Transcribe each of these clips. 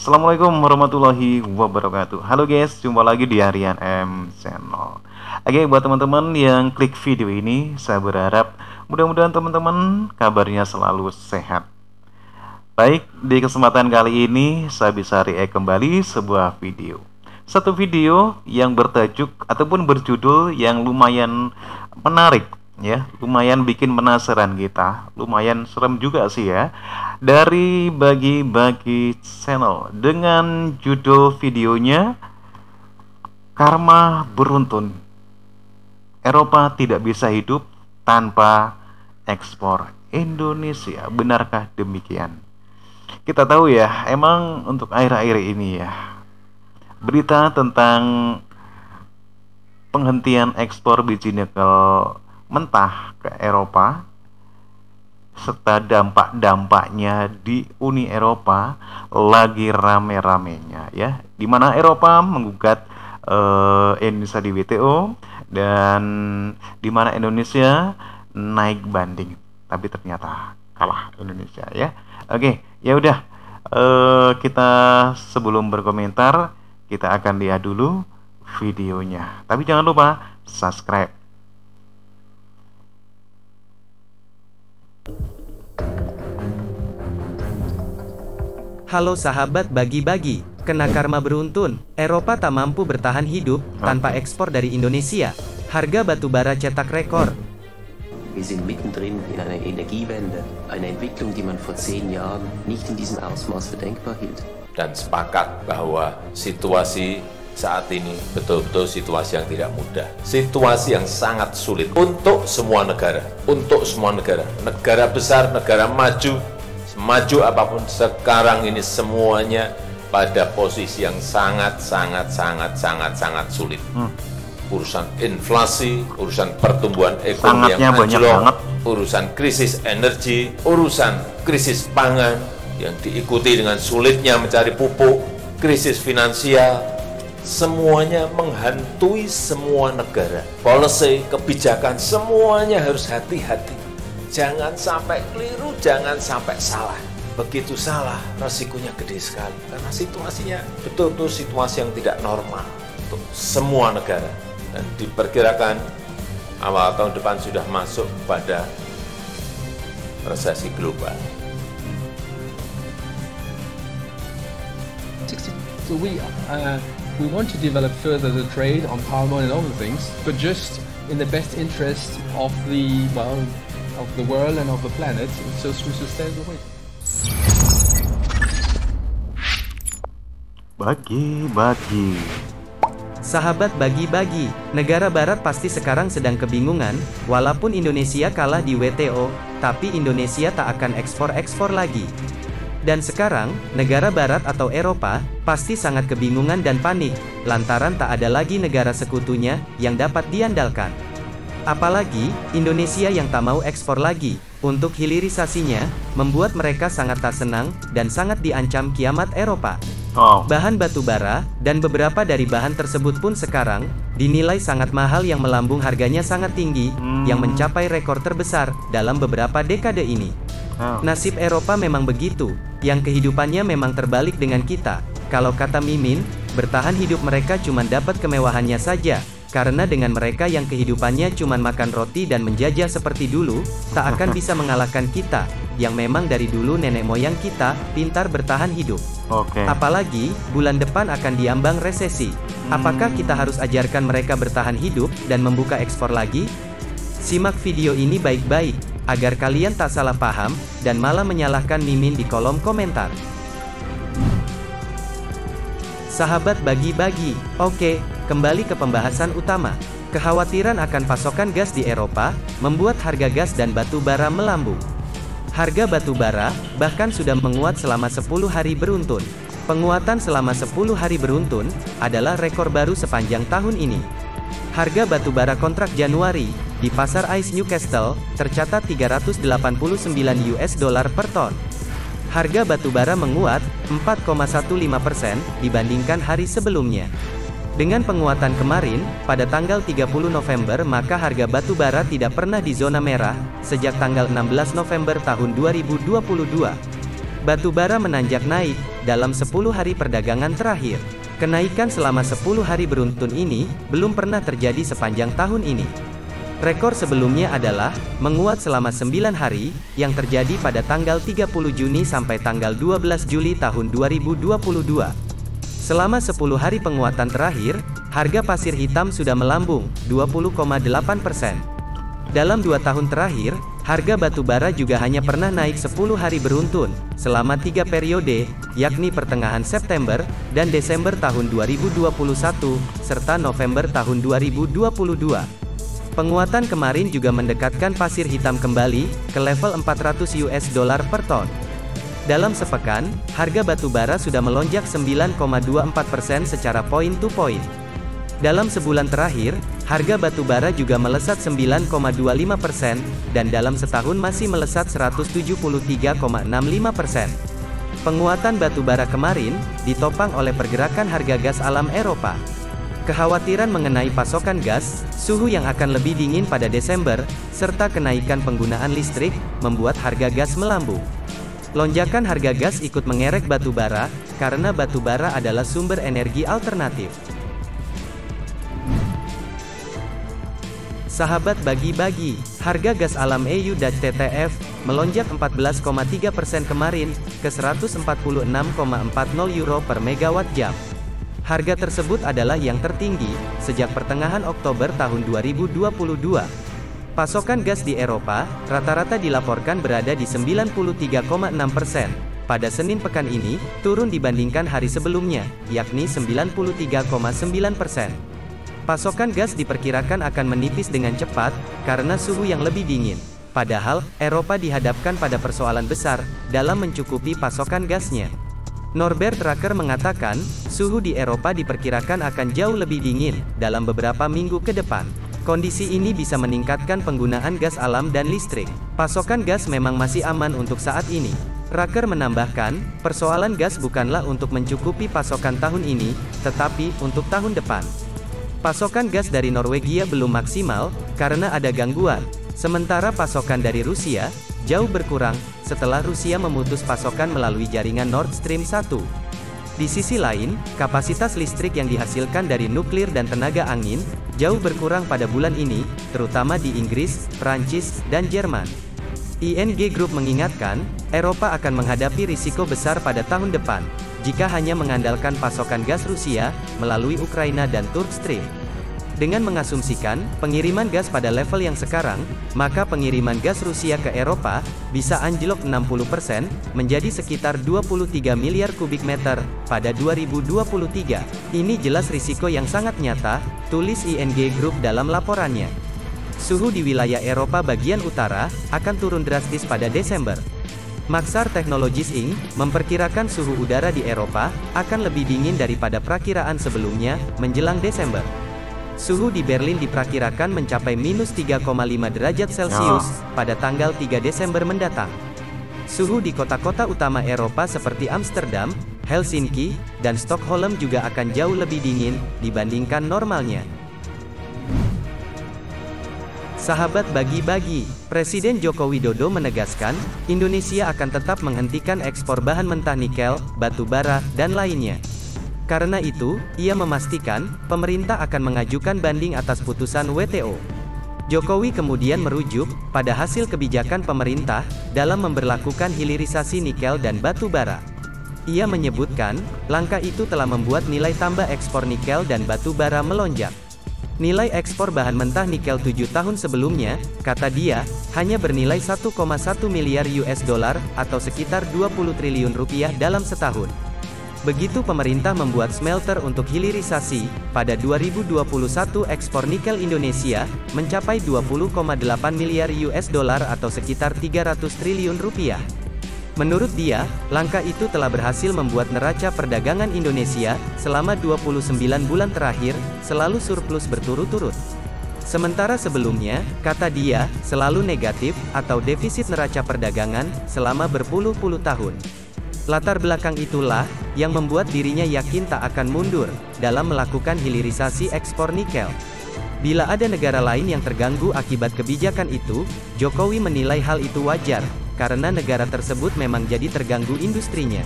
Assalamualaikum warahmatullahi wabarakatuh. Halo guys, jumpa lagi di Harian M Channel. Oke, buat teman-teman yang klik video ini, saya berharap mudah-mudahan teman-teman kabarnya selalu sehat. Baik, di kesempatan kali ini saya bisa react kembali sebuah video. Satu video yang bertajuk ataupun berjudul yang lumayan menarik ya, lumayan bikin penasaran kita, lumayan serem juga sih ya, dari Bagi-Bagi Channel dengan judul videonya Karma Beruntun. Eropa tidak bisa hidup tanpa ekspor Indonesia. Benarkah demikian? Kita tahu ya, emang untuk akhir-akhir ini ya, berita tentang penghentian ekspor biji nikel mentah ke Eropa serta dampak-dampaknya di Uni Eropa lagi rame-ramenya ya, dimana Eropa menggugat Indonesia di WTO dan dimana Indonesia naik banding, tapi ternyata kalah Indonesia ya. Oke, ya udah, kita sebelum berkomentar kita akan lihat dulu videonya, tapi jangan lupa subscribe. Halo sahabat Bagi-Bagi, kena karma beruntun. Eropa tak mampu bertahan hidup tanpa ekspor dari Indonesia. Harga batubara cetak rekor. Wir sind mittendrin in einer Energiewende, eine Entwicklung, die man vor 10 Jahren nicht in diesem Ausmaß für denkbar hielt. Dan sepakat bahwa situasi saat ini betul-betul situasi yang tidak mudah. Situasi yang sangat sulit untuk semua negara. Untuk semua negara. Negara besar, negara maju, semaju apapun sekarang ini semuanya pada posisi yang sangat sulit. Urusan inflasi, urusan pertumbuhan ekonomi yang anjlok, urusan krisis energi, urusan krisis pangan yang diikuti dengan sulitnya mencari pupuk, krisis finansial, semuanya menghantui semua negara. Policy, kebijakan, semuanya harus hati-hati. Jangan sampai keliru, jangan sampai salah. Begitu salah, resikonya gede sekali. Karena situasinya betul-betul situasi yang tidak normal untuk semua negara. Dan diperkirakan awal tahun depan sudah masuk pada resesi global. So we want to develop further the trade on palm oil and other things, but just in the best interest of the world and of the planet, so through sustainable way. Bagi-bagi. Sahabat Bagi-Bagi, negara barat pasti sekarang sedang kebingungan. Walaupun Indonesia kalah di WTO, tapi Indonesia tak akan ekspor-ekspor lagi. Dan sekarang, negara barat atau Eropa pasti sangat kebingungan dan panik, lantaran tak ada lagi negara sekutunya yang dapat diandalkan. Apalagi, Indonesia yang tak mau ekspor lagi, untuk hilirisasinya, membuat mereka sangat tak senang, dan sangat diancam kiamat Eropa. Bahan batubara, dan beberapa dari bahan tersebut pun sekarang, dinilai sangat mahal yang melambung harganya sangat tinggi, yang mencapai rekor terbesar, dalam beberapa dekade ini. Nasib Eropa memang begitu, yang kehidupannya memang terbalik dengan kita. Kalau kata Mimin, bertahan hidup mereka cuma dapat kemewahannya saja, karena dengan mereka yang kehidupannya cuma makan roti dan menjajah seperti dulu, tak akan bisa mengalahkan kita, yang memang dari dulu nenek moyang kita, pintar bertahan hidup. Apalagi, bulan depan akan diambang resesi. Apakah kita harus ajarkan mereka bertahan hidup, dan membuka ekspor lagi? Simak video ini baik-baik, agar kalian tak salah paham, dan malah menyalahkan Mimin di kolom komentar. Sahabat Bagi-Bagi, oke, kembali ke pembahasan utama. Kekhawatiran akan pasokan gas di Eropa, membuat harga gas dan batu bara melambung. Harga batu bara, bahkan sudah menguat selama 10 hari beruntun. Penguatan selama 10 hari beruntun, adalah rekor baru sepanjang tahun ini. Harga batu bara kontrak Januari, di pasar ICE Newcastle, tercatat $389 per ton. Harga batu bara menguat, 4,15% dibandingkan hari sebelumnya. Dengan penguatan kemarin, pada tanggal 30 November maka harga batu bara tidak pernah di zona merah, sejak tanggal 16 November tahun 2022. Batu bara menanjak naik dalam 10 hari perdagangan terakhir. Kenaikan selama 10 hari beruntun ini belum pernah terjadi sepanjang tahun ini. Rekor sebelumnya adalah menguat selama 9 hari yang terjadi pada tanggal 30 Juni sampai tanggal 12 Juli tahun 2022. Selama 10 hari penguatan terakhir, harga pasir hitam sudah melambung 20,8%. Dalam 2 tahun terakhir, harga batu bara juga hanya pernah naik 10 hari beruntun, selama 3 periode, yakni pertengahan September, dan Desember tahun 2021, serta November tahun 2022. Penguatan kemarin juga mendekatkan pasir hitam kembali, ke level $400 per ton. Dalam sepekan, harga batu bara sudah melonjak 9,24% secara point to point. Dalam sebulan terakhir, harga batu bara juga melesat 9,25%, dan dalam setahun masih melesat 173,65%. Penguatan batu bara kemarin, ditopang oleh pergerakan harga gas alam Eropa. Kekhawatiran mengenai pasokan gas, suhu yang akan lebih dingin pada Desember, serta kenaikan penggunaan listrik, membuat harga gas melambung. Lonjakan harga gas ikut mengerek batu bara, karena batu bara adalah sumber energi alternatif. Sahabat bagi-bagi, harga gas alam EU dan TTF melonjak 14,3% kemarin ke 146,40 euro per megawatt jam. Harga tersebut adalah yang tertinggi sejak pertengahan Oktober tahun 2022. Pasokan gas di Eropa rata-rata dilaporkan berada di 93,6%. Pada Senin pekan ini, turun dibandingkan hari sebelumnya, yakni 93,9%. Pasokan gas diperkirakan akan menipis dengan cepat, karena suhu yang lebih dingin. Padahal, Eropa dihadapkan pada persoalan besar, dalam mencukupi pasokan gasnya. Norbert Racker mengatakan, suhu di Eropa diperkirakan akan jauh lebih dingin, dalam beberapa minggu ke depan. Kondisi ini bisa meningkatkan penggunaan gas alam dan listrik. Pasokan gas memang masih aman untuk saat ini. Racker menambahkan, persoalan gas bukanlah untuk mencukupi pasokan tahun ini, tetapi untuk tahun depan. Pasokan gas dari Norwegia belum maksimal, karena ada gangguan. Sementara pasokan dari Rusia, jauh berkurang, setelah Rusia memutus pasokan melalui jaringan Nord Stream 1. Di sisi lain, kapasitas listrik yang dihasilkan dari nuklir dan tenaga angin, jauh berkurang pada bulan ini, terutama di Inggris, Prancis, dan Jerman. ING Group mengingatkan, Eropa akan menghadapi risiko besar pada tahun depan, jika hanya mengandalkan pasokan gas Rusia, melalui Ukraina dan Turk Stream. Dengan mengasumsikan, pengiriman gas pada level yang sekarang, maka pengiriman gas Rusia ke Eropa, bisa anjlok 60%, menjadi sekitar 23 miliar kubik meter, pada 2023. Ini jelas risiko yang sangat nyata, tulis ING Group dalam laporannya. Suhu di wilayah Eropa bagian utara, akan turun drastis pada Desember. Maxar Technologies Inc. memperkirakan suhu udara di Eropa akan lebih dingin daripada perakiraan sebelumnya menjelang Desember. Suhu di Berlin diperkirakan mencapai minus 3,5 derajat Celcius pada tanggal 3 Desember mendatang. Suhu di kota-kota utama Eropa seperti Amsterdam, Helsinki, dan Stockholm juga akan jauh lebih dingin dibandingkan normalnya. Sahabat bagi-bagi, Presiden Joko Widodo menegaskan, Indonesia akan tetap menghentikan ekspor bahan mentah nikel, batu bara, dan lainnya. Karena itu, ia memastikan, pemerintah akan mengajukan banding atas putusan WTO. Jokowi kemudian merujuk pada hasil kebijakan pemerintah dalam memberlakukan hilirisasi nikel dan batu bara. Ia menyebutkan, langkah itu telah membuat nilai tambah ekspor nikel dan batu bara melonjak. Nilai ekspor bahan mentah nikel 7 tahun sebelumnya, kata dia, hanya bernilai 1,1 miliar US dollar, atau sekitar 20 triliun rupiah dalam setahun. Begitu pemerintah membuat smelter untuk hilirisasi, pada 2021 ekspor nikel Indonesia, mencapai 20,8 miliar US dollar atau sekitar 300 triliun rupiah. Menurut dia, langkah itu telah berhasil membuat neraca perdagangan Indonesia, selama 29 bulan terakhir, selalu surplus berturut-turut. Sementara sebelumnya, kata dia, selalu negatif, atau defisit neraca perdagangan, selama berpuluh-puluh tahun. Latar belakang itulah, yang membuat dirinya yakin tak akan mundur, dalam melakukan hilirisasi ekspor nikel. Bila ada negara lain yang terganggu akibat kebijakan itu, Jokowi menilai hal itu wajar, karena negara tersebut memang jadi terganggu industrinya.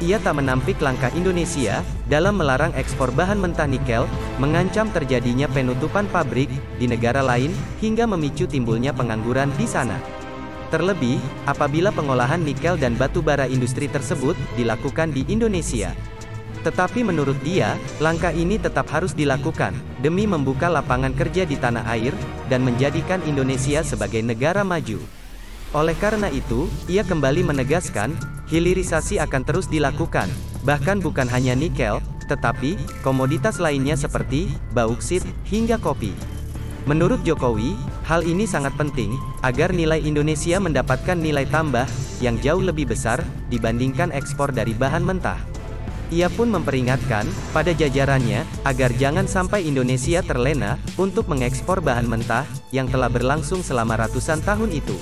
Ia tak menampik langkah Indonesia dalam melarang ekspor bahan mentah nikel, mengancam terjadinya penutupan pabrik di negara lain, hingga memicu timbulnya pengangguran di sana. Terlebih, apabila pengolahan nikel dan batu bara industri tersebut dilakukan di Indonesia. Tetapi menurut dia, langkah ini tetap harus dilakukan, demi membuka lapangan kerja di tanah air, dan menjadikan Indonesia sebagai negara maju. Oleh karena itu, ia kembali menegaskan, hilirisasi akan terus dilakukan, bahkan bukan hanya nikel, tetapi komoditas lainnya seperti bauksit hingga kopi. Menurut Jokowi, hal ini sangat penting agar nilai Indonesia mendapatkan nilai tambah yang jauh lebih besar dibandingkan ekspor dari bahan mentah. Ia pun memperingatkan pada jajarannya agar jangan sampai Indonesia terlena untuk mengekspor bahan mentah yang telah berlangsung selama ratusan tahun itu.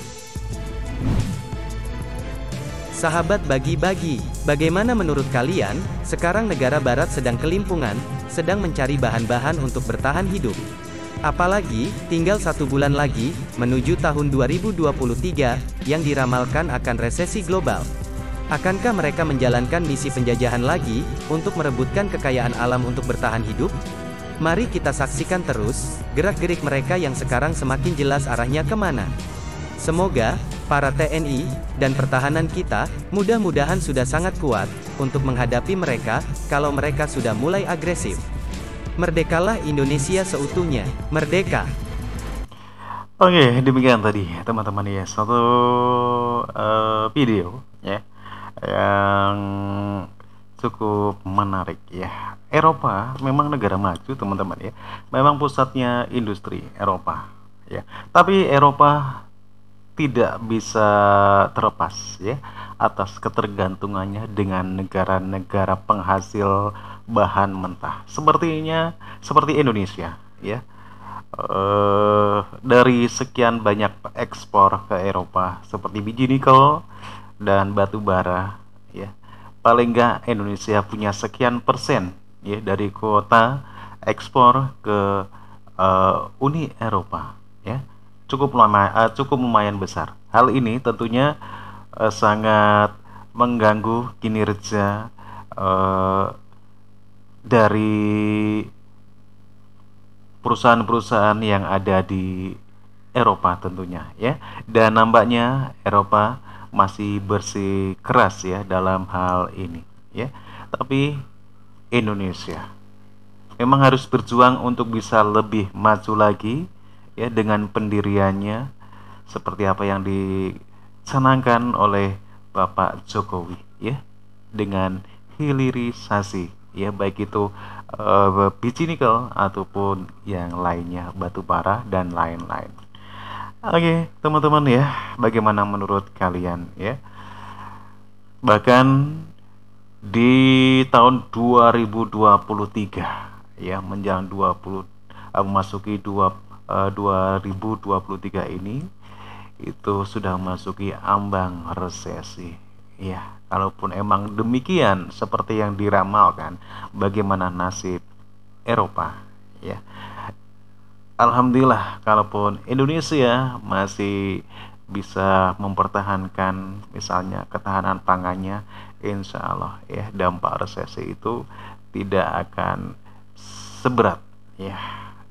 Sahabat bagi-bagi, bagaimana menurut kalian? Sekarang negara barat sedang kelimpungan, sedang mencari bahan-bahan untuk bertahan hidup. Apalagi, tinggal 1 bulan lagi, menuju tahun 2023, yang diramalkan akan resesi global. Akankah mereka menjalankan misi penjajahan lagi, untuk merebutkan kekayaan alam untuk bertahan hidup? Mari kita saksikan terus, gerak-gerik mereka yang sekarang semakin jelas arahnya kemana. Semoga, para TNI, dan pertahanan kita, mudah-mudahan sudah sangat kuat, untuk menghadapi mereka, kalau mereka sudah mulai agresif. Merdekalah Indonesia seutuhnya, merdeka. Oke, demikian tadi teman-teman ya, satu video ya yang cukup menarik ya. Eropa memang negara maju teman-teman ya, memang pusatnya industri Eropa ya. Tapi Eropa tidak bisa terlepas ya atas ketergantungannya dengan negara-negara penghasil bahan mentah seperti Indonesia ya. Dari sekian banyak ekspor ke Eropa seperti biji nikel dan batu bara ya, paling enggak Indonesia punya sekian persen ya dari kuota ekspor ke Uni Eropa ya. Cukup lumayan besar. Hal ini tentunya sangat mengganggu kinerja dari perusahaan-perusahaan yang ada di Eropa tentunya ya. Dan nampaknya Eropa masih bersikeras ya dalam hal ini ya. Tapi Indonesia memang harus berjuang untuk bisa lebih maju lagi ya, dengan pendiriannya seperti apa yang dicanangkan oleh Bapak Jokowi ya, dengan hilirisasi ya, baik itu biji nikel ataupun yang lainnya, batu bara dan lain-lain. Oke teman-teman ya, bagaimana menurut kalian ya? Bahkan di tahun 2023 ya, menjelang memasuki 2023 ini itu sudah memasuki ambang resesi ya. Kalaupun emang demikian seperti yang diramalkan, bagaimana nasib Eropa ya? Alhamdulillah kalaupun Indonesia masih bisa mempertahankan misalnya ketahanan pangannya, insya Allah ya dampak resesi itu tidak akan seberat ya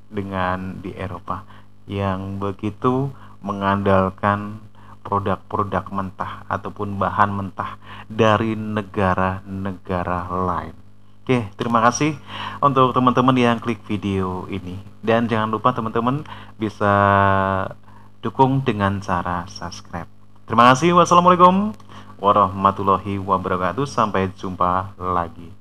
dengan di Eropa yang begitu mengandalkan produk-produk mentah ataupun bahan mentah dari negara-negara lain. Oke, terima kasih untuk teman-teman yang klik video ini, dan jangan lupa teman-teman bisa dukung dengan cara subscribe. Terima kasih. Wassalamualaikum warahmatullahi wabarakatuh. Sampai jumpa lagi.